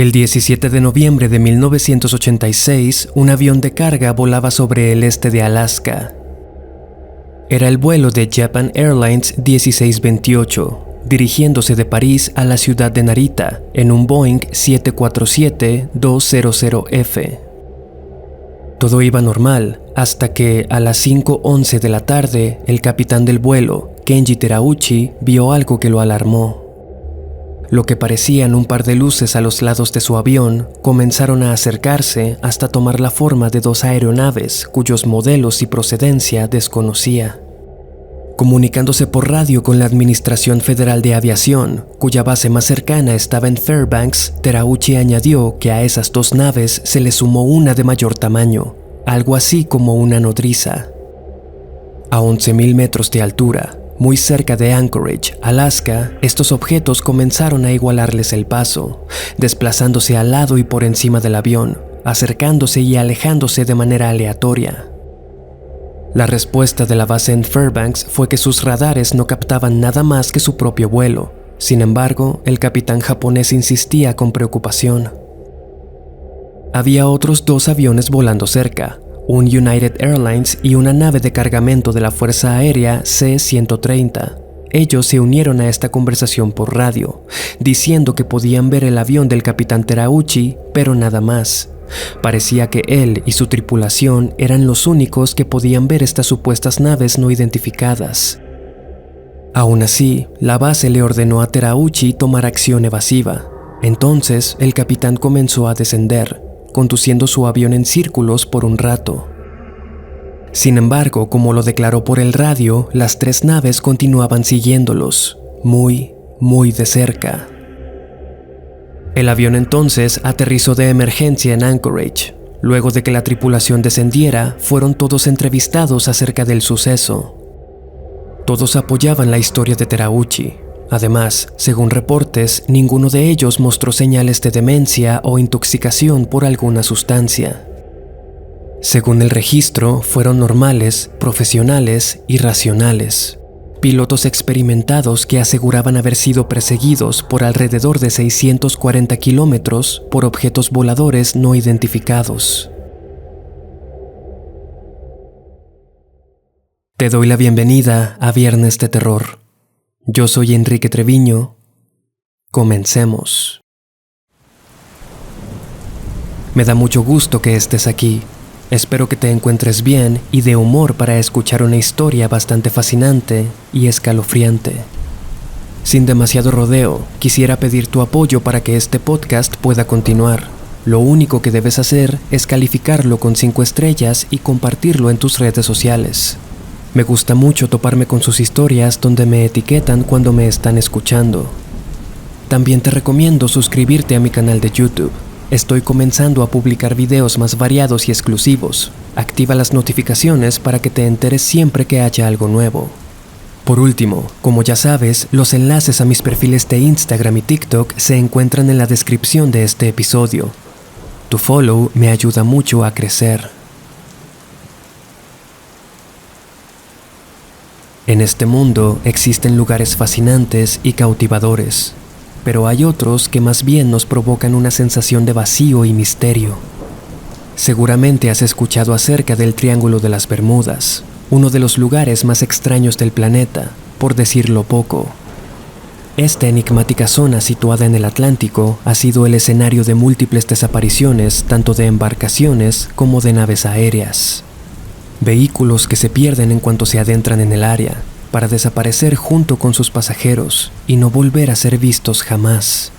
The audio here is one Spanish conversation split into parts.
El 17 de noviembre de 1986, un avión de carga volaba sobre el este de Alaska. Era el vuelo de Japan Airlines 1628, dirigiéndose de París a la ciudad de Narita en un Boeing 747-200F. Todo iba normal hasta que, a las 5:11 de la tarde, el capitán del vuelo, Kenji Terauchi, vio algo que lo alarmó. Lo que parecían un par de luces a los lados de su avión comenzaron a acercarse hasta tomar la forma de dos aeronaves cuyos modelos y procedencia desconocía. Comunicándose por radio con la Administración Federal de Aviación, cuya base más cercana estaba en Fairbanks, Terauchi añadió que a esas dos naves se le sumó una de mayor tamaño, algo así como una nodriza. A 11,000 metros de altura, muy cerca de Anchorage, Alaska, estos objetos comenzaron a igualarles el paso, desplazándose al lado y por encima del avión, acercándose y alejándose de manera aleatoria. La respuesta de la base en Fairbanks fue que sus radares no captaban nada más que su propio vuelo. Sin embargo, el capitán japonés insistía con preocupación. Había otros dos aviones volando cerca, un United Airlines y una nave de cargamento de la Fuerza Aérea C-130. Ellos se unieron a esta conversación por radio, diciendo que podían ver el avión del capitán Terauchi, pero nada más. Parecía que él y su tripulación eran los únicos que podían ver estas supuestas naves no identificadas. Aún así, la base le ordenó a Terauchi tomar acción evasiva. Entonces, el capitán comenzó a descender, conduciendo su avión en círculos por un rato. Sin embargo, como lo declaró por el radio, las tres naves continuaban siguiéndolos, muy de cerca. El avión entonces aterrizó de emergencia en Anchorage. Luego de que la tripulación descendiera, fueron todos entrevistados acerca del suceso. Todos apoyaban la historia de Terauchi. Además, según reportes, ninguno de ellos mostró señales de demencia o intoxicación por alguna sustancia. Según el registro, fueron normales, profesionales y racionales. Pilotos experimentados que aseguraban haber sido perseguidos por alrededor de 640 kilómetros por objetos voladores no identificados. Te doy la bienvenida a Viernes de Terror. Yo soy Enrique Treviño. Comencemos. Me da mucho gusto que estés aquí. Espero que te encuentres bien y de humor para escuchar una historia bastante fascinante y escalofriante. Sin demasiado rodeo, quisiera pedir tu apoyo para que este podcast pueda continuar. Lo único que debes hacer es calificarlo con 5 estrellas y compartirlo en tus redes sociales. Me gusta mucho toparme con sus historias donde me etiquetan cuando me están escuchando. También te recomiendo suscribirte a mi canal de YouTube. Estoy comenzando a publicar videos más variados y exclusivos. Activa las notificaciones para que te enteres siempre que haya algo nuevo. Por último, como ya sabes, los enlaces a mis perfiles de Instagram y TikTok se encuentran en la descripción de este episodio. Tu follow me ayuda mucho a crecer. En este mundo existen lugares fascinantes y cautivadores, pero hay otros que más bien nos provocan una sensación de vacío y misterio. Seguramente has escuchado acerca del Triángulo de las Bermudas, uno de los lugares más extraños del planeta, por decirlo poco. Esta enigmática zona situada en el Atlántico ha sido el escenario de múltiples desapariciones tanto de embarcaciones como de naves aéreas. Vehículos que se pierden en cuanto se adentran en el área, para desaparecer junto con sus pasajeros y no volver a ser vistos jamás.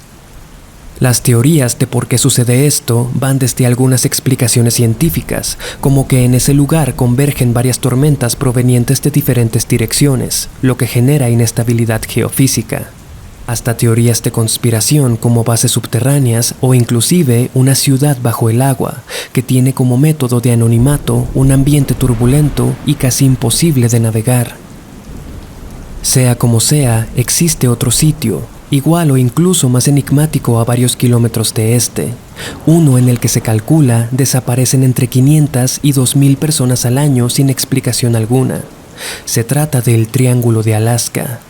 Las teorías de por qué sucede esto van desde algunas explicaciones científicas, como que en ese lugar convergen varias tormentas provenientes de diferentes direcciones, lo que genera inestabilidad geofísica, hasta teorías de conspiración como bases subterráneas o inclusive una ciudad bajo el agua, que tiene como método de anonimato un ambiente turbulento y casi imposible de navegar. Sea como sea, existe otro sitio, igual o incluso más enigmático a varios kilómetros de este, uno en el que se calcula desaparecen entre 500 y 2,000 personas al año sin explicación alguna. Se trata del Triángulo de Alaska.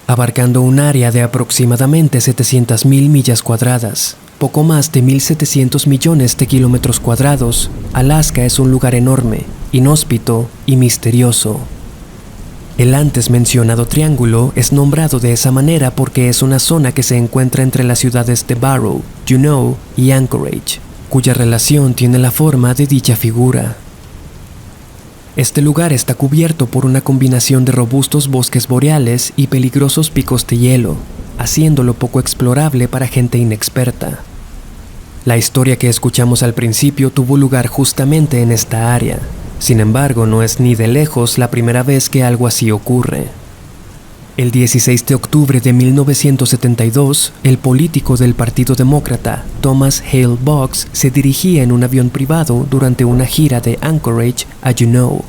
Abarcando un área de aproximadamente 700,000 millas cuadradas, poco más de 1.700 millones de kilómetros cuadrados, Alaska es un lugar enorme, inhóspito y misterioso. El antes mencionado triángulo es nombrado de esa manera porque es una zona que se encuentra entre las ciudades de Barrow, Juneau y Anchorage, cuya relación tiene la forma de dicha figura. Este lugar está cubierto por una combinación de robustos bosques boreales y peligrosos picos de hielo, haciéndolo poco explorable para gente inexperta. La historia que escuchamos al principio tuvo lugar justamente en esta área. Sin embargo, no es ni de lejos la primera vez que algo así ocurre. El 16 de octubre de 1972, el político del Partido Demócrata, Thomas Hale Boggs, se dirigía en un avión privado durante una gira de Anchorage a Juneau.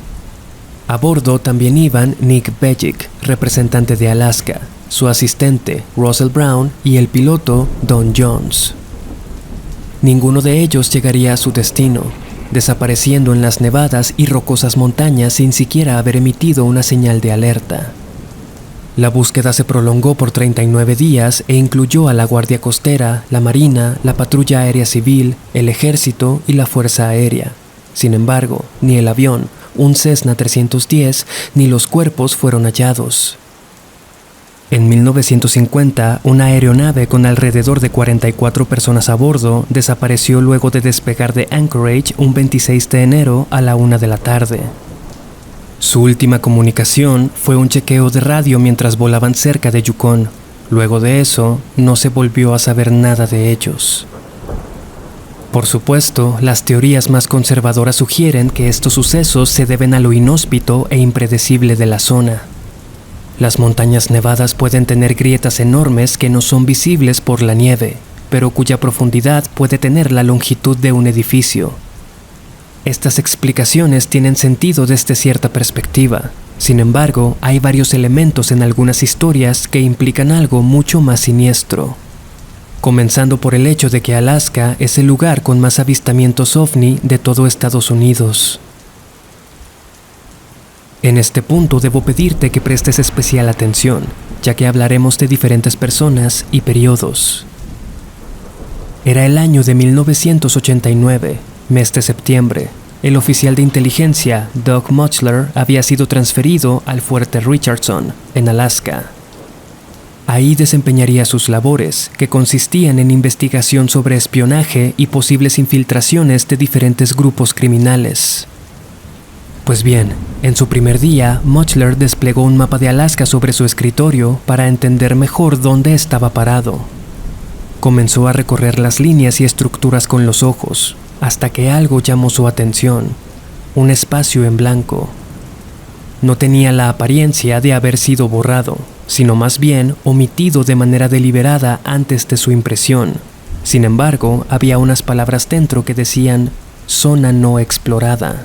A bordo también iban Nick Begich, representante de Alaska, su asistente, Russell Brown, y el piloto, Don Jones. Ninguno de ellos llegaría a su destino, desapareciendo en las nevadas y rocosas montañas sin siquiera haber emitido una señal de alerta. La búsqueda se prolongó por 39 días e incluyó a la Guardia Costera, la Marina, la Patrulla Aérea Civil, el Ejército y la Fuerza Aérea. Sin embargo, ni el avión, un Cessna 310, ni los cuerpos fueron hallados. En 1950, una aeronave con alrededor de 44 personas a bordo desapareció luego de despegar de Anchorage un 26 de enero a la 1 de la tarde. Su última comunicación fue un chequeo de radio mientras volaban cerca de Yukon. Luego de eso, no se volvió a saber nada de ellos. Por supuesto, las teorías más conservadoras sugieren que estos sucesos se deben a lo inhóspito e impredecible de la zona. Las montañas nevadas pueden tener grietas enormes que no son visibles por la nieve, pero cuya profundidad puede tener la longitud de un edificio. Estas explicaciones tienen sentido desde cierta perspectiva. Sin embargo, hay varios elementos en algunas historias que implican algo mucho más siniestro. Comenzando por el hecho de que Alaska es el lugar con más avistamientos ovni de todo Estados Unidos. En este punto debo pedirte que prestes especial atención, ya que hablaremos de diferentes personas y periodos. Era el año de 1989, mes de septiembre. El oficial de inteligencia, Doug Mutchler, había sido transferido al fuerte Richardson, en Alaska. Ahí desempeñaría sus labores, que consistían en investigación sobre espionaje y posibles infiltraciones de diferentes grupos criminales. Pues bien, en su primer día, Mutchler desplegó un mapa de Alaska sobre su escritorio para entender mejor dónde estaba parado. Comenzó a recorrer las líneas y estructuras con los ojos, hasta que algo llamó su atención: un espacio en blanco. No tenía la apariencia de haber sido borrado, sino más bien omitido de manera deliberada antes de su impresión. Sin embargo, había unas palabras dentro que decían «Zona no explorada».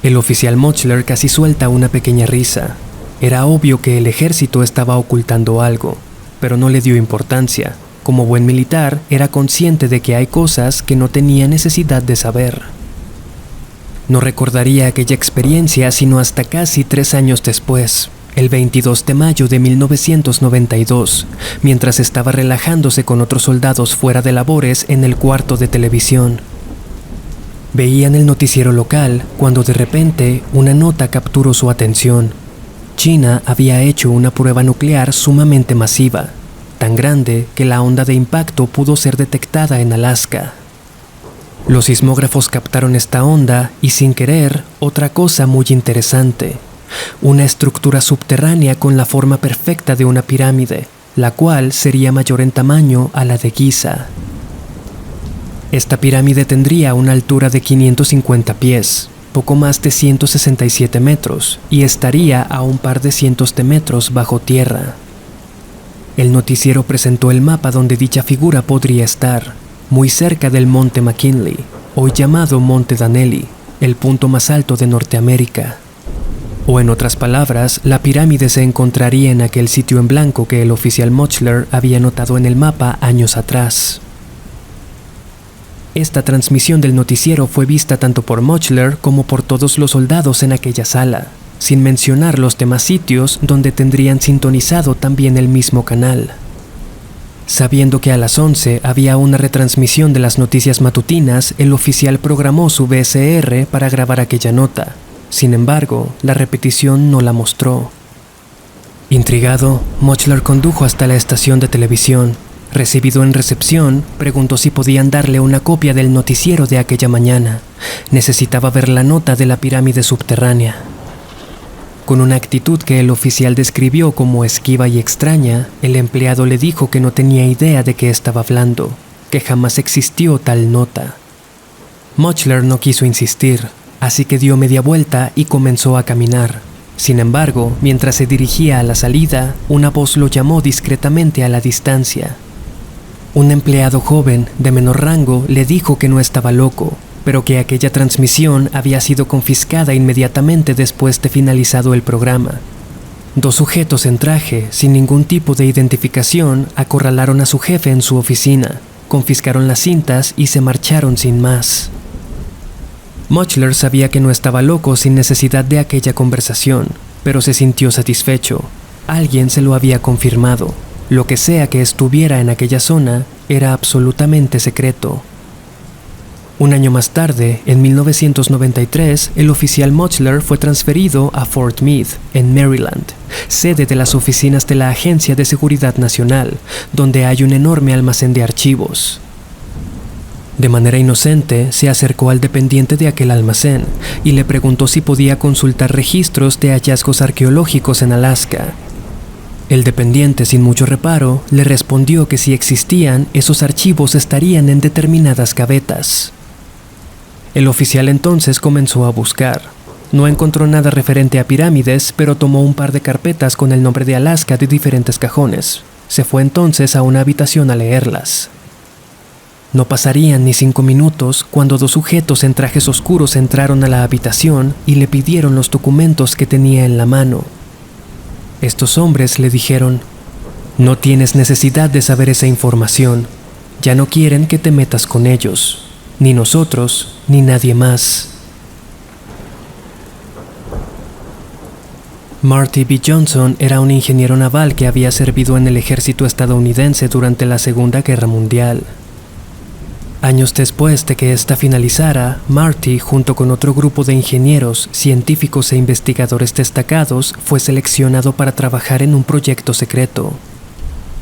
El oficial Mutchler casi suelta una pequeña risa. Era obvio que el ejército estaba ocultando algo, pero no le dio importancia. Como buen militar, era consciente de que hay cosas que no tenía necesidad de saber. No recordaría aquella experiencia sino hasta casi 3 años después, el 22 de mayo de 1992, mientras estaba relajándose con otros soldados fuera de labores en el cuarto de televisión. Veían el noticiero local cuando de repente una nota capturó su atención. China había hecho una prueba nuclear sumamente masiva, tan grande que la onda de impacto pudo ser detectada en Alaska. Los sismógrafos captaron esta onda y, sin querer, otra cosa muy interesante: una estructura subterránea con la forma perfecta de una pirámide, la cual sería mayor en tamaño a la de Giza. Esta pirámide tendría una altura de 550 pies, poco más de 167 metros, y estaría a un par de cientos de metros bajo tierra. El noticiero presentó el mapa donde dicha figura podría estar, muy cerca del Monte McKinley, hoy llamado Monte Danelli, el punto más alto de Norteamérica. O en otras palabras, la pirámide se encontraría en aquel sitio en blanco que el oficial Mutchler había notado en el mapa años atrás. Esta transmisión del noticiero fue vista tanto por Mutchler como por todos los soldados en aquella sala, sin mencionar los demás sitios donde tendrían sintonizado también el mismo canal. Sabiendo que a las 11 había una retransmisión de las noticias matutinas, el oficial programó su VCR para grabar aquella nota. Sin embargo, la repetición no la mostró. Intrigado, Mochler condujo hasta la estación de televisión. Recibido en recepción, preguntó si podían darle una copia del noticiero de aquella mañana. Necesitaba ver la nota de la pirámide subterránea. Con una actitud que el oficial describió como esquiva y extraña, el empleado le dijo que no tenía idea de qué estaba hablando, que jamás existió tal nota. Mochler no quiso insistir, así que dio media vuelta y comenzó a caminar. Sin embargo, mientras se dirigía a la salida, una voz lo llamó discretamente a la distancia. Un empleado joven, de menor rango, le dijo que no estaba loco, pero que aquella transmisión había sido confiscada inmediatamente después de finalizado el programa. Dos sujetos en traje, sin ningún tipo de identificación, acorralaron a su jefe en su oficina, confiscaron las cintas y se marcharon sin más. Mochler sabía que no estaba loco sin necesidad de aquella conversación, pero se sintió satisfecho. Alguien se lo había confirmado. Lo que sea que estuviera en aquella zona era absolutamente secreto. Un año más tarde, en 1993, el oficial Mochler fue transferido a Fort Meade, en Maryland, sede de las oficinas de la Agencia de Seguridad Nacional, donde hay un enorme almacén de archivos. De manera inocente, se acercó al dependiente de aquel almacén y le preguntó si podía consultar registros de hallazgos arqueológicos en Alaska. El dependiente, sin mucho reparo, le respondió que si existían, esos archivos estarían en determinadas gavetas. El oficial entonces comenzó a buscar. No encontró nada referente a pirámides, pero tomó un par de carpetas con el nombre de Alaska de diferentes cajones. Se fue entonces a una habitación a leerlas. No pasarían ni 5 minutos cuando dos sujetos en trajes oscuros entraron a la habitación y le pidieron los documentos que tenía en la mano. Estos hombres le dijeron: "No tienes necesidad de saber esa información. Ya no quieren que te metas con ellos. Ni nosotros, ni nadie más". Marty B. Johnson era un ingeniero naval que había servido en el ejército estadounidense durante la Segunda Guerra Mundial. Años después de que ésta finalizara, Marty, junto con otro grupo de ingenieros, científicos e investigadores destacados, fue seleccionado para trabajar en un proyecto secreto.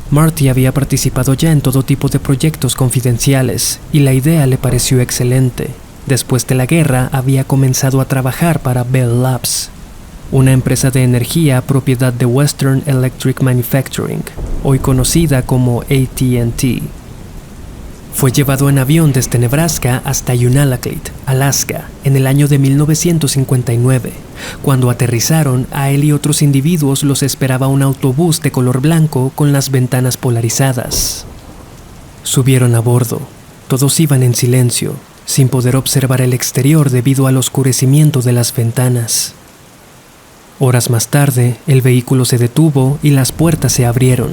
Marty había participado ya en todo tipo de proyectos confidenciales, y la idea le pareció excelente. Después de la guerra, había comenzado a trabajar para Bell Labs, una empresa de energía propiedad de Western Electric Manufacturing, hoy conocida como AT&T. Fue llevado en avión desde Nebraska hasta Unalakleet, Alaska, en el año de 1959. Cuando aterrizaron, a él y otros individuos los esperaba un autobús de color blanco con las ventanas polarizadas. Subieron a bordo. Todos iban en silencio, sin poder observar el exterior debido al oscurecimiento de las ventanas. Horas más tarde, el vehículo se detuvo y las puertas se abrieron.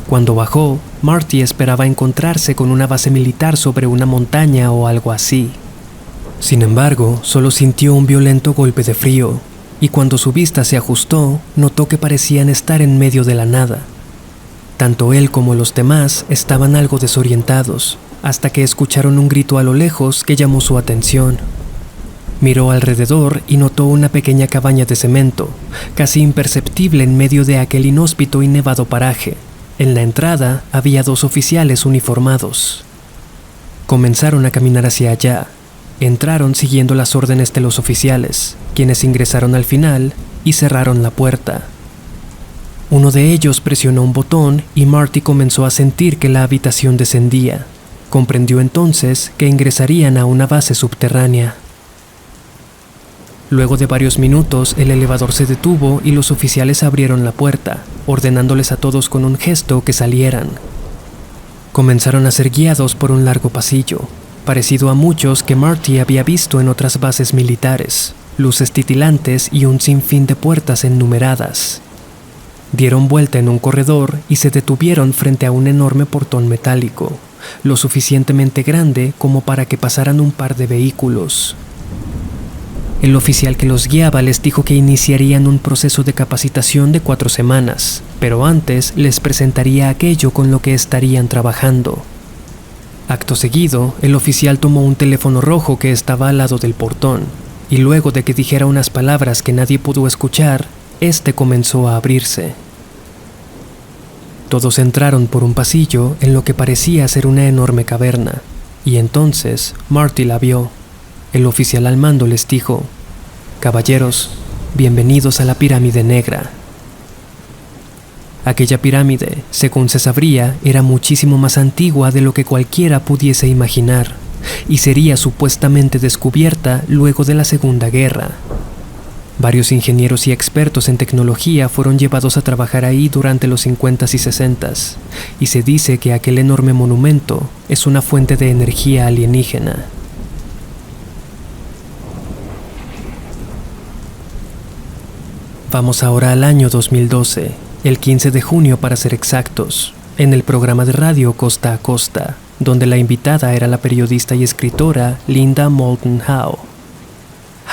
Cuando bajó, Marty esperaba encontrarse con una base militar sobre una montaña o algo así. Sin embargo, solo sintió un violento golpe de frío, y cuando su vista se ajustó, notó que parecían estar en medio de la nada. Tanto él como los demás estaban algo desorientados, hasta que escucharon un grito a lo lejos que llamó su atención. Miró alrededor y notó una pequeña cabaña de cemento, casi imperceptible en medio de aquel inhóspito y nevado paraje. En la entrada había dos oficiales uniformados. Comenzaron a caminar hacia allá. Entraron siguiendo las órdenes de los oficiales, quienes ingresaron al final y cerraron la puerta. Uno de ellos presionó un botón y Marty comenzó a sentir que la habitación descendía. Comprendió entonces que ingresarían a una base subterránea. Luego de varios minutos, el elevador se detuvo y los oficiales abrieron la puerta, ordenándoles a todos con un gesto que salieran. Comenzaron a ser guiados por un largo pasillo, parecido a muchos que Marty había visto en otras bases militares, luces titilantes y un sinfín de puertas ennumeradas. Dieron vuelta en un corredor y se detuvieron frente a un enorme portón metálico, lo suficientemente grande como para que pasaran un par de vehículos. El oficial que los guiaba les dijo que iniciarían un proceso de capacitación de 4 semanas, pero antes les presentaría aquello con lo que estarían trabajando. Acto seguido, el oficial tomó un teléfono rojo que estaba al lado del portón, y luego de que dijera unas palabras que nadie pudo escuchar, este comenzó a abrirse. Todos entraron por un pasillo en lo que parecía ser una enorme caverna, y entonces Marty la vio. El oficial al mando les dijo: «Caballeros, bienvenidos a la pirámide negra». Aquella pirámide, según se sabría, era muchísimo más antigua de lo que cualquiera pudiese imaginar, y sería supuestamente descubierta luego de la Segunda Guerra. Varios ingenieros y expertos en tecnología fueron llevados a trabajar ahí durante los 50s y 60s, y se dice que aquel enorme monumento es una fuente de energía alienígena. Vamos ahora al año 2012, el 15 de junio para ser exactos, en el programa de radio Costa a Costa, donde la invitada era la periodista y escritora Linda Moulton Howe.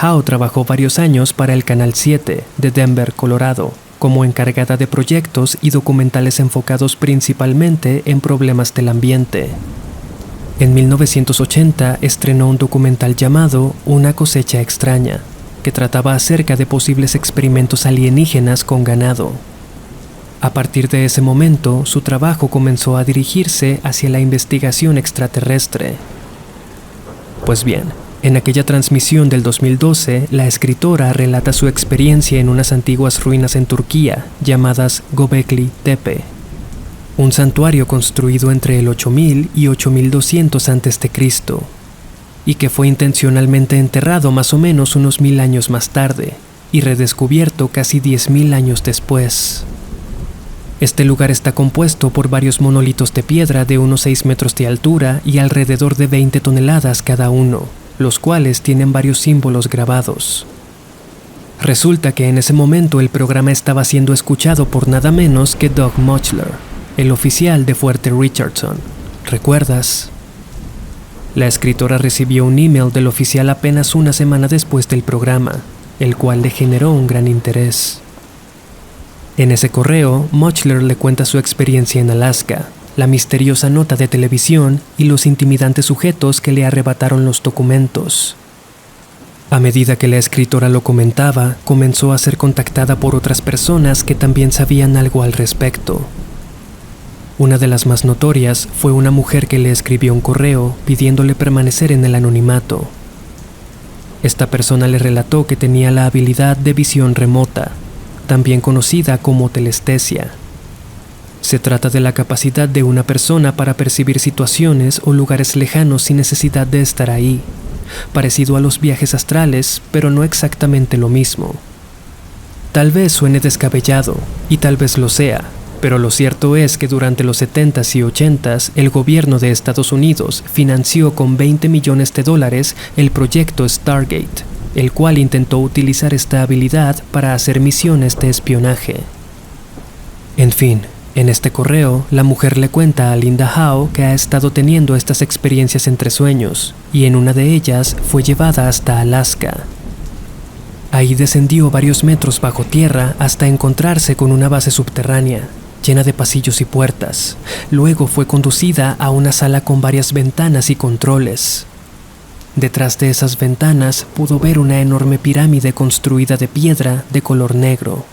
Howe trabajó varios años para el Canal 7 de Denver, Colorado, como encargada de proyectos y documentales enfocados principalmente en problemas del ambiente. En 1980 estrenó un documental llamado Una cosecha extraña, que trataba acerca de posibles experimentos alienígenas con ganado. A partir de ese momento, su trabajo comenzó a dirigirse hacia la investigación extraterrestre. Pues bien, en aquella transmisión del 2012, la escritora relata su experiencia en unas antiguas ruinas en Turquía, llamadas Göbekli Tepe, un santuario construido entre el 8000 y 8200 a.C., y que fue intencionalmente enterrado más o menos unos 1000 años más tarde, y redescubierto casi 10.000 años después. Este lugar está compuesto por varios monolitos de piedra de unos 6 metros de altura y alrededor de 20 toneladas cada uno, los cuales tienen varios símbolos grabados. Resulta que en ese momento el programa estaba siendo escuchado por nada menos que Doug Mochler, el oficial de Fuerte Richardson. ¿Recuerdas? La escritora recibió un email del oficial apenas una semana después del programa, el cual le generó un gran interés. En ese correo, Mochler le cuenta su experiencia en Alaska, la misteriosa nota de televisión y los intimidantes sujetos que le arrebataron los documentos. A medida que la escritora lo comentaba, comenzó a ser contactada por otras personas que también sabían algo al respecto. Una de las más notorias fue una mujer que le escribió un correo pidiéndole permanecer en el anonimato. Esta persona le relató que tenía la habilidad de visión remota, también conocida como telestesia. Se trata de la capacidad de una persona para percibir situaciones o lugares lejanos sin necesidad de estar ahí, parecido a los viajes astrales, pero no exactamente lo mismo. Tal vez suene descabellado, y tal vez lo sea, pero lo cierto es que durante los 70s y 80s el gobierno de Estados Unidos financió con $20 millones el proyecto Stargate, el cual intentó utilizar esta habilidad para hacer misiones de espionaje. En fin, en este correo, la mujer le cuenta a Linda Howe que ha estado teniendo estas experiencias entre sueños, y en una de ellas fue llevada hasta Alaska. Ahí descendió varios metros bajo tierra hasta encontrarse con una base subterránea, llena de pasillos y puertas. Luego fue conducida a una sala con varias ventanas y controles. Detrás de esas ventanas pudo ver una enorme pirámide construida de piedra de color negro.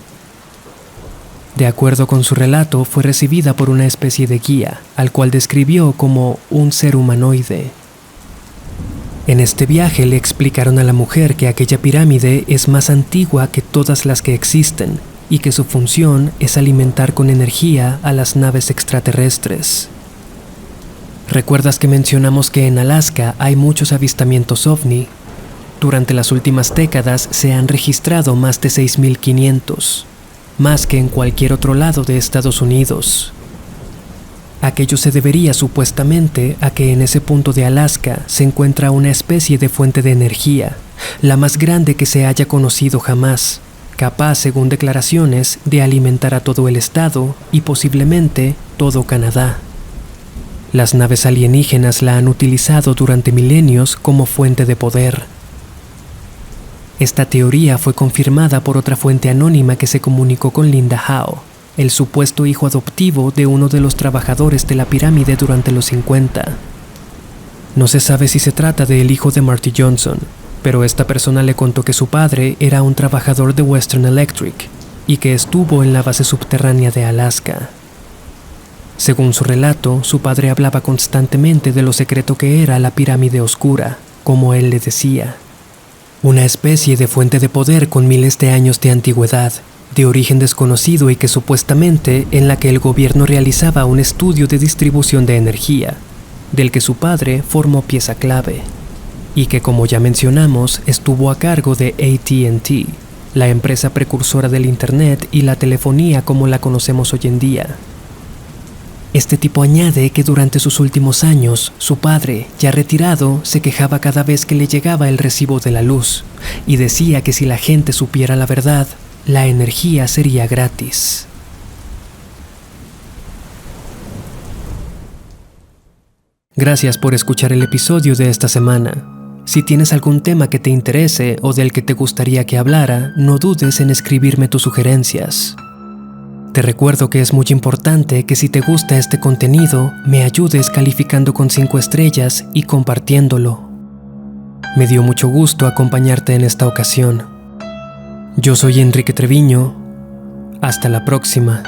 De acuerdo con su relato, fue recibida por una especie de guía, al cual describió como un ser humanoide. En este viaje le explicaron a la mujer que aquella pirámide es más antigua que todas las que existen y que su función es alimentar con energía a las naves extraterrestres. ¿Recuerdas que mencionamos que en Alaska hay muchos avistamientos ovni? Durante las últimas décadas se han registrado más de 6.500, más que en cualquier otro lado de Estados Unidos. Aquello se debería supuestamente a que en ese punto de Alaska se encuentra una especie de fuente de energía, la más grande que se haya conocido jamás, capaz, según declaraciones, de alimentar a todo el estado y posiblemente todo Canadá. Las naves alienígenas la han utilizado durante milenios como fuente de poder. Esta teoría fue confirmada por otra fuente anónima que se comunicó con Linda Howe, el supuesto hijo adoptivo de uno de los trabajadores de la pirámide durante los 50. No se sabe si se trata del hijo de Marty Johnson, pero esta persona le contó que su padre era un trabajador de Western Electric y que estuvo en la base subterránea de Alaska. Según su relato, su padre hablaba constantemente de lo secreto que era la pirámide oscura, como él le decía. Una especie de fuente de poder con miles de años de antigüedad, de origen desconocido y que supuestamente en la que el gobierno realizaba un estudio de distribución de energía, del que su padre formó pieza clave, y que, como ya mencionamos, estuvo a cargo de AT&T, la empresa precursora del Internet y la telefonía como la conocemos hoy en día. Este tipo añade que durante sus últimos años, su padre, ya retirado, se quejaba cada vez que le llegaba el recibo de la luz, y decía que si la gente supiera la verdad, la energía sería gratis. Gracias por escuchar el episodio de esta semana. Si tienes algún tema que te interese o del que te gustaría que hablara, no dudes en escribirme tus sugerencias. Te recuerdo que es muy importante que si te gusta este contenido, me ayudes calificando con 5 estrellas y compartiéndolo. Me dio mucho gusto acompañarte en esta ocasión. Yo soy Enrique Treviño. Hasta la próxima.